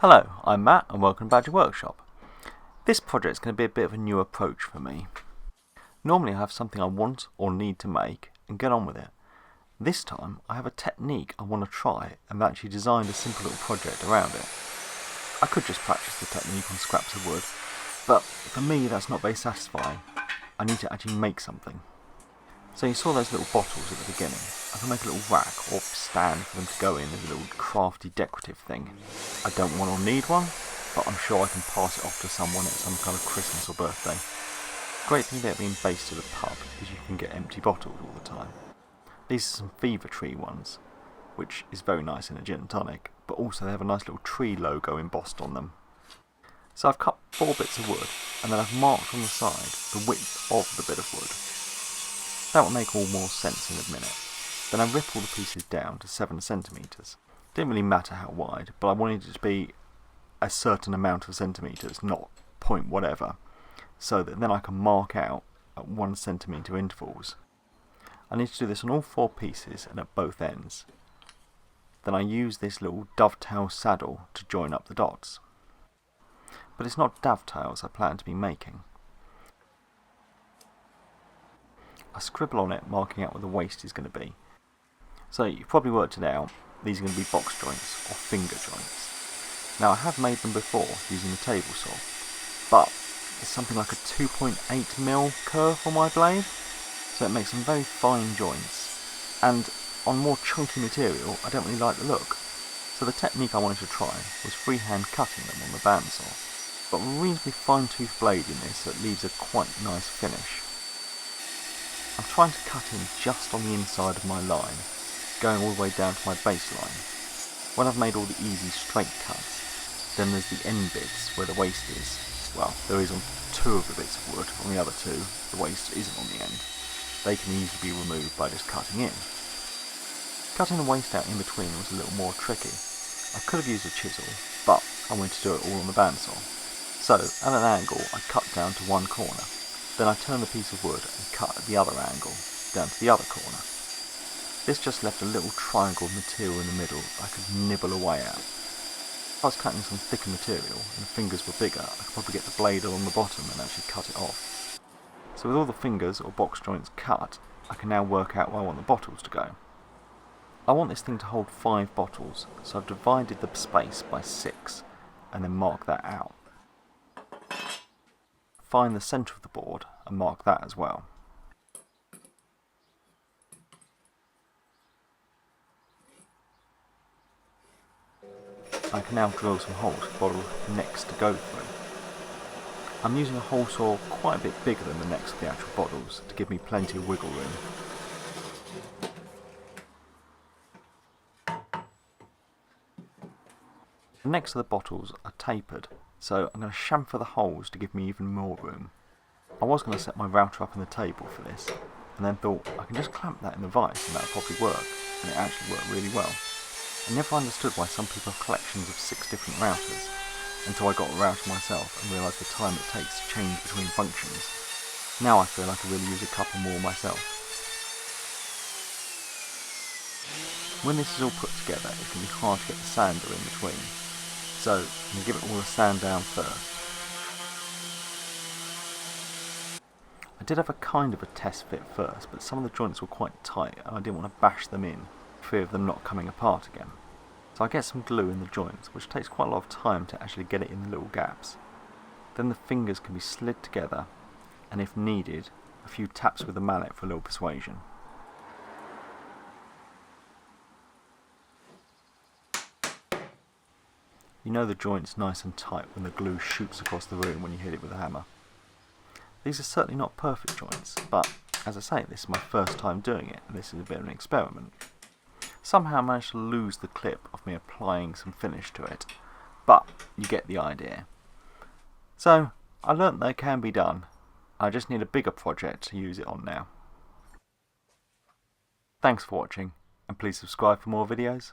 Hello, I'm Matt and welcome to Badger Workshop. This project is going to be a bit of a new approach for me. Normally I have something I want or need to make and get on with it. This time I have a technique I want to try and I've actually designed a simple little project around it. I could just practice the technique on scraps of wood, but for me that's not very satisfying. I need to actually make something. So you saw those little bottles at the beginning. I can make a little rack or stand for them to go in as a little crafty decorative thing. I don't want or need one, but I'm sure I can pass it off to someone at some kind of Christmas or birthday. Great thing about being based at a pub is you can get empty bottles all the time. These are some Fever Tree ones, which is very nice in a gin and tonic, but also they have a nice little tree logo embossed on them. So I've cut 4 bits of wood, and then I've marked on the side the width of the bit of wood. That will make all more sense in a minute. Then I rip all the pieces down to 7 centimetres. Didn't really matter how wide, but I wanted it to be a certain amount of centimetres, not point whatever, so that then I can mark out at 1 centimetre intervals. I need to do this on all 4 pieces and at both ends. Then I use this little dovetail saddle to join up the dots. But it's not dovetails I plan to be making. I scribble on it, marking out where the waist is going to be. So you've probably worked it out, these are going to be box joints or finger joints. Now I have made them before using the table saw, but it's something like a 2.8mm curve on my blade, so it makes some very fine joints, and on more chunky material I don't really like the look. So the technique I wanted to try was freehand cutting them on the bandsaw. Got a reasonably fine tooth blade in this that leaves a quite nice finish. I'm trying to cut in just on the inside of my line, going all the way down to my baseline. When I've made all the easy straight cuts, then there's the end bits where the waist is. Well, there is on 2 of the bits of wood, on the other 2 the waist isn't on the end. They can easily be removed by just cutting in. Cutting the waist out in between was a little more tricky. I could have used a chisel, but I wanted to do it all on the bandsaw. So, at an angle, I cut down to 1 corner. Then I turn the piece of wood and cut at the other angle, down to the other corner. This just left a little triangle of material in the middle I could nibble away at. If I was cutting some thicker material and the fingers were bigger, I could probably get the blade along the bottom and actually cut it off. So with all the fingers or box joints cut, I can now work out where I want the bottles to go. I want this thing to hold 5 bottles, so I've divided the space by 6 and then mark that out. Find the centre of the board and mark that as well. I can now drill some holes for the bottle next to go through. I'm using a hole saw quite a bit bigger than the next of the actual bottles to give me plenty of wiggle room. The next of the bottles are tapered, so I'm going to chamfer the holes to give me even more room. I was going to set my router up on the table for this, and then thought I can just clamp that in the vise and that will probably work, and it actually worked really well. I never understood why some people have collections of 6 different routers, until I got a router myself and realised the time it takes to change between functions. Now I feel I could really use a couple more myself. When this is all put together, it can be hard to get the sander in between. So, I'm going to give it all a sand down first. I did have a kind of a test fit first, but some of the joints were quite tight and I didn't want to bash them in, for fear of them not coming apart again. So I get some glue in the joints, which takes quite a lot of time to actually get it in the little gaps. Then the fingers can be slid together, and if needed, a few taps with the mallet for a little persuasion. You know the joint's nice and tight when the glue shoots across the room when you hit it with a hammer. These are certainly not perfect joints, but as I say, this is my first time doing it, and this is a bit of an experiment. Somehow I managed to lose the clip of me applying some finish to it, but you get the idea. So, I learnt that it can be done. I just need a bigger project to use it on now. Thanks for watching, and please subscribe for more videos.